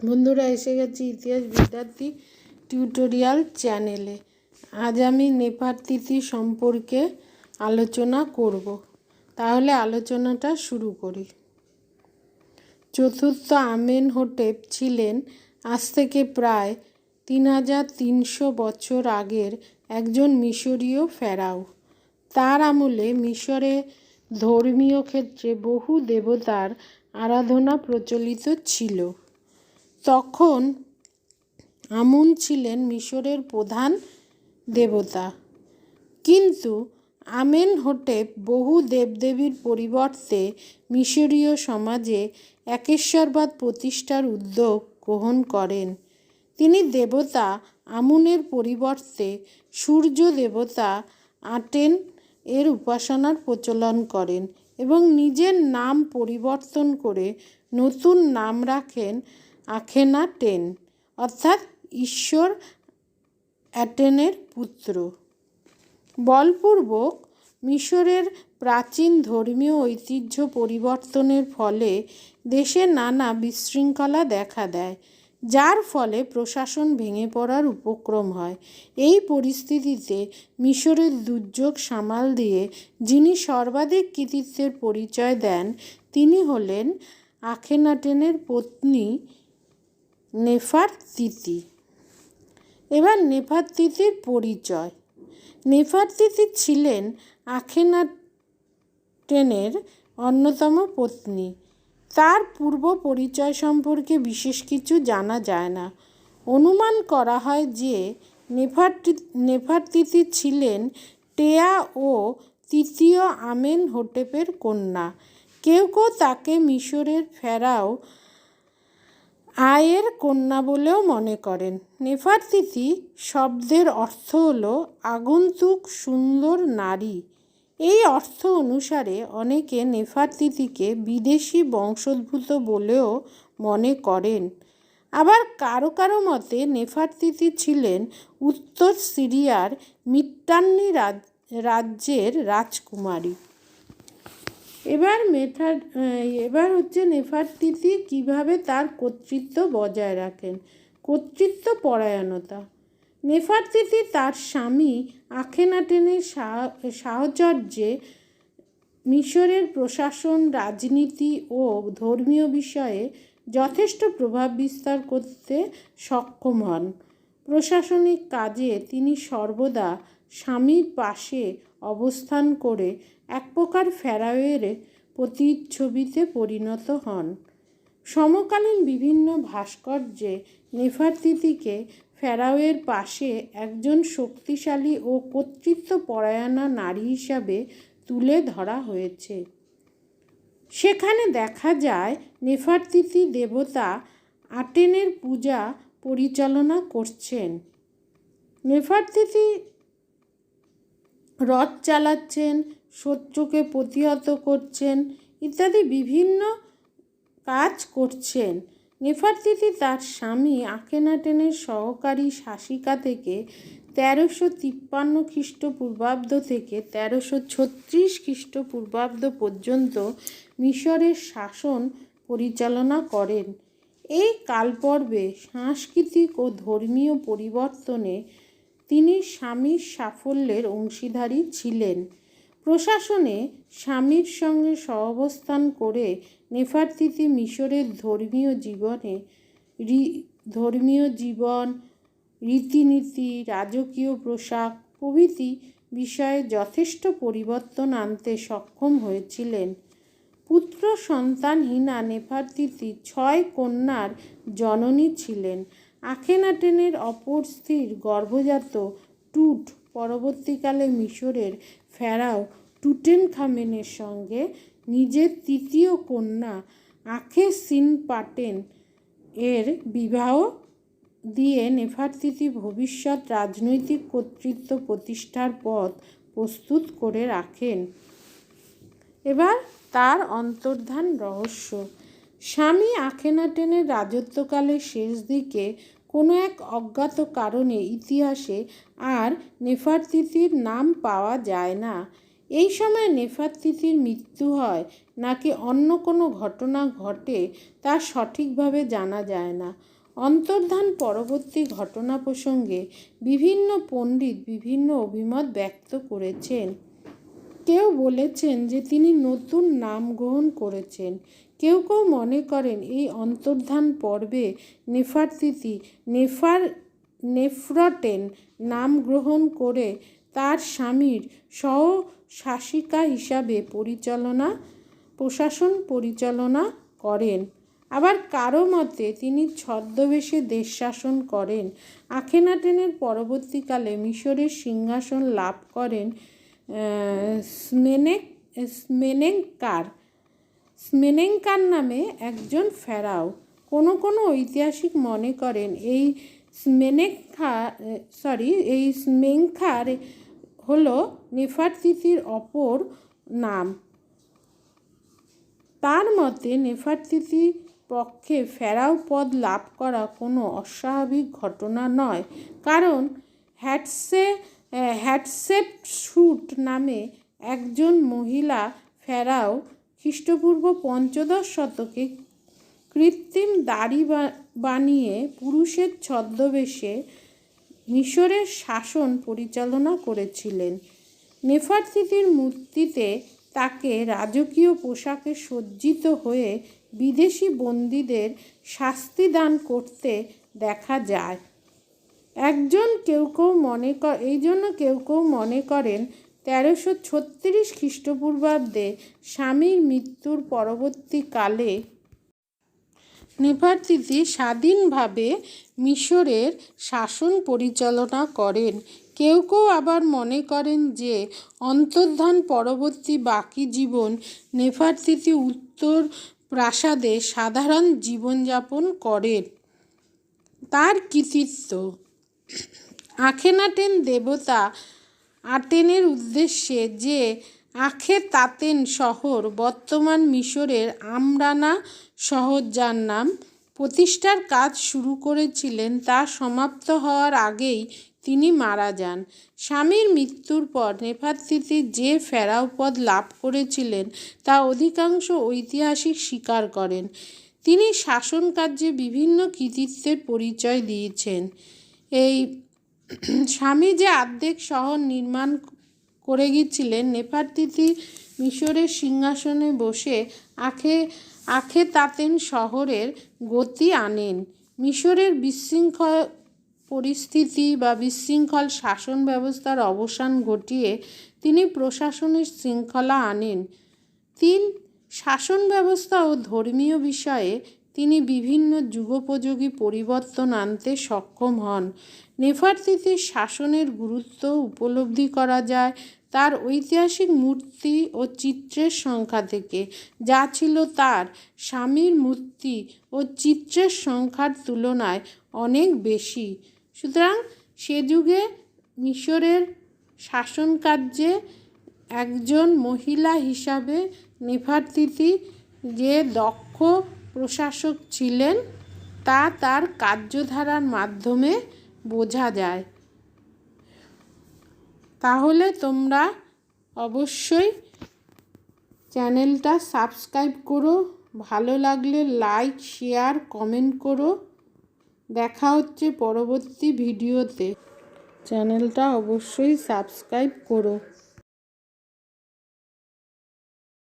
বন্ধুরা, এসে গেছি ইতিহাস বিদ্যার্থী টিউটোরিয়াল চ্যানেলে। আজ আমি নেফারতিতি সম্পর্কে আলোচনা করব। তাহলে আলোচনাটা শুরু করি। চতুর্থ আমেনহোটেপ ছিলেন আজ থেকে প্রায় 3300 বছর আগের একজন মিশরীয় ফেরাও। তার আমলে মিশরে ধর্মীয় ক্ষেত্রে বহু দেবতার আরাধনা প্রচলিত ছিল। তখন আমুন ছিলেন মিশরের প্রধান দেবতা, কিন্তু আমেনহোটেপ বহু দেবদেবীর পরিবর্তে মিশরীয় সমাজে একেশ্বরবাদ প্রতিষ্ঠার উদ্যোগ গ্রহণ করেন। তিনি দেবতা আমুনের পরিবর্তে সূর্য দেবতা আটেন এর উপাসনার প্রচলন করেন এবং নিজের নাম পরিবর্তন করে নতুন নাম রাখেন আখেনাটেন, অর্থাৎ ঈশ্বর অ্যাটেনের পুত্র। বলপূর্বক মিশরের প্রাচীন ধর্মীয় ঐতিহ্য পরিবর্তনের ফলে দেশে নানা বিশৃঙ্খলা দেখা দেয়, যার ফলে প্রশাসন ভেঙে পড়ার উপক্রম হয়। এই পরিস্থিতিতে মিশরের দুর্যোগ সামাল দিয়ে যিনি সর্বাধিক কৃতিত্বের পরিচয় দেন তিনি হলেন আখেনাটেনের পত্নী নেফারতিতি। এবার নেফারতিতির পরিচয়। নেফারতিতি ছিলেন আখেনাটেনের অন্যতম পত্নী। তার পূর্ব পরিচয় সম্পর্কে বিশেষ কিছু জানা যায় না। অনুমান করা হয় যে নেফারতিতি ছিলেন টেয়া ও তৃতীয় আমেনহোটেপের কন্যা। কেউ কেউ তাকে মিশরের ফেরাও আয়ের কন্যা বলেও মনে করেন। নেফারতিতি শব্দের অর্থ হল আগন্তুক, সুন্দর নারী। এই অর্থ অনুসারে অনেকে নেফারতিতিকে বিদেশি বংশোদ্ভূত বলেও মনে করেন। আবার কারো কারো মতে নেফারতিতি ছিলেন উত্তর সিরিয়ার মিত্তান্নি রাজ্যের রাজকুমারী। এবার হচ্ছে নেফারতিতি কিভাবে তার কর্তৃত্ব বজায় রাখেন। কর্তৃত্ব পরায়ণতা। নেফারতিতি তার স্বামী আখেনাটেনের সাহচর্যে মিশরের প্রশাসন, রাজনীতি ও ধর্মীয় বিষয়ে যথেষ্ট প্রভাব বিস্তার করতে সক্ষম হন। প্রশাসনিক কাজে তিনি সর্বদা স্বামীর পাশে অবস্থান করে এক প্রকার ফেরাওয়ের প্রতিচ্ছবিতে পরিণত হন। সমকালীন বিভিন্ন ভাস্কর্যে নেফারতিতিকে ফেরাওয়ের পাশে একজন শক্তিশালী ও কর্তৃত্বপরায়ণা নারী হিসাবে তুলে ধরা হয়েছে। সেখানে দেখা যায় নেফারতিতি দেবতা আটেনের পূজা পরিচালনা করছেন, নেফারতিতি রথ চালাচ্ছেন, শত্রুকে প্রতিহত করছেন ইত্যাদি বিভিন্ন কাজ করছেন। নেফারতিতি তার স্বামী আখেনাটেনের সহকারী শাসিকা থেকে 1353 খ্রিস্টপূর্বাব্দ থেকে 1336 খ্রিস্টপূর্বাব্দ পর্যন্ত মিশরের শাসন পরিচালনা করেন। এই কালপর্বে সাংস্কৃতিক ও ধর্মীয় পরিবর্তনে তিনি স্বামীর সাফল্যের অংশীদারী ছিলেন। প্রশাসনে স্বামীর সঙ্গে সহাবস্থান করে নেফারতিতি মিশরের ধর্মীয় জীবন, রীতিনীতি, রাজকীয় পোশাক প্রভৃতি বিষয়ে যথেষ্ট পরিবর্তন আনতে সক্ষম হয়েছিলেন। পুত্র সন্তানহীনা নেফারতিতি 6 কন্যার জননী ছিলেন। আখেনাটেনের অপর স্ত্রীর গর্ভজাত টুট পরবর্তীকালে মিশরের ফেরাও টুটেনখামেনের সঙ্গে নিজের তৃতীয় কন্যা আখেসিনপাটেন এর বিবাহ দিয়ে নেফারতিতি ভবিষ্যৎ রাজনৈতিক কর্তৃত্ব প্রতিষ্ঠার পথ প্রস্তুত করে রাখেন। এবার তার অন্তর্ধান রহস্য। স্বামী আখেনাটেনের রাজত্বকালের শেষ দিকে কোনো এক অজ্ঞাত কারণে ইতিহাসে আর নেফারতিতির নাম পাওয়া যায় না। এই সময় নেফারতিতির মৃত্যু হয় নাকি অন্য কোনো ঘটনা ঘটে তা সঠিকভাবে জানা যায় না। অন্তর্ধান পরবর্তী ঘটনা প্রসঙ্গে বিভিন্ন পণ্ডিত বিভিন্ন অভিমত ব্যক্ত করেছেন। কেউ বলেছেন যে তিনি নতুন নাম গ্রহণ করেছেন। কেউ কেউ মনে করেন এই অন্তর্ধান পর্বে নেফারতিতি নেফরটেন নাম গ্রহণ করে তার স্বামীর সহশাসিকা হিসাবে প্রশাসন পরিচালনা করেন। আবার কারো মতে তিনি ছদ্মবেশে দেশ শাসন করেন। আখেনাটেনের পরবর্তীকালে মিশরের সিংহাসন লাভ করেন স্মেনেঙ্কার নামে একজন ফেরাও। কোনো কোনো ঐতিহাসিক মনে করেন এই স্মেঙ্খার হলো নেফারতিতির অপর নাম। তার মতে নেফারতিতির পক্ষে ফেরাও পদ লাভ করা কোনো অস্বাভাবিক ঘটনা নয়, কারণ হ্যাটশেপসুট নামে একজন মহিলা ফেরাও খ্রিস্টপূর্ব ৫ম শতকে কৃত্রিম দাড়ি বানিয়ে পুরুষের ছদ্মবেশে মিশরের শাসন পরিচালনা করেছিলেন। নেফারতিতির মূর্তিতে তাকে রাজকীয় পোশাকে সজ্জিত হয়ে বিদেশি বন্দীদের শাস্তি দান করতে দেখা যায়। এই জন্য কেউ কেউ মনে করেন ১৩৩৬ খ্রিস্টপূর্বাব্দে স্বামীর মৃত্যুর পরবর্তীকালে নেফারতিতি স্বাধীনভাবে মিশরের শাসন পরিচালনা করেন। কেউ কেউ আবার মনে করেন যে অন্তর্ধান পরবর্তী বাকি জীবন নেফারতিতি উত্তর প্রাসাদে সাধারণ জীবনযাপন করেন। তার কৃতিত্ব: আখেনাটেন দেবতা আটেনের উদ্দেশ্যে যে আখেতাতেন শহর বর্তমান মিশরের আমরানা শহর যার নাম প্রতিষ্ঠার কাজ শুরু করেছিলেন তা সমাপ্ত হওয়ার আগেই তিনি মারা যান। স্বামীর মৃত্যুর পর নেফারতিতি যে ফেরাও পদ লাভ করেছিলেন তা অধিকাংশ ঐতিহাসিক স্বীকার করেন। তিনি শাসনকার্যে বিভিন্ন কৃতিত্বের পরিচয় দিয়েছেন। এই স্বামী যে অর্ধেক শহর নির্মাণ করে গিয়েছিলেন, নেফারতিতি মিশরের সিংহাসনে বসে আখেতাতেন শহরের গতি আনেন। মিশরের বিশৃঙ্খল পরিস্থিতি বা বিশৃঙ্খল শাসন ব্যবস্থার অবসান ঘটিয়ে তিনি প্রশাসনের শৃঙ্খলা আনেন। শাসন ব্যবস্থা ও ধর্মীয় বিষয়ে তিনি বিভিন্ন যুগোপযোগী পরিবর্তন আনতে সক্ষম হন। নেফারতিতির শাসনের গুরুত্ব উপলব্ধি করা যায় তার ঐতিহাসিক মূর্তি ও চিত্রের সংখ্যা থেকে, যা ছিল তার স্বামীর মূর্তি ও চিত্রের সংখ্যার তুলনায় অনেক বেশি। সুতরাং সে যুগে মিশরের শাসনকার্যে একজন মহিলা হিসাবে নেফারতিতি যে দক্ষ প্রশাসক ছিলেন তা তার কার্যধারার মাধ্যমে বোঝা যায়। তাহলে তোমরা অবশ্যই চ্যানেলটা সাবস্ক্রাইব করো, ভালো লাগলে লাইক শেয়ার কমেন্ট করো। দেখা হচ্ছে পরবর্তী ভিডিওতে। চ্যানেলটা অবশ্যই সাবস্ক্রাইব করো।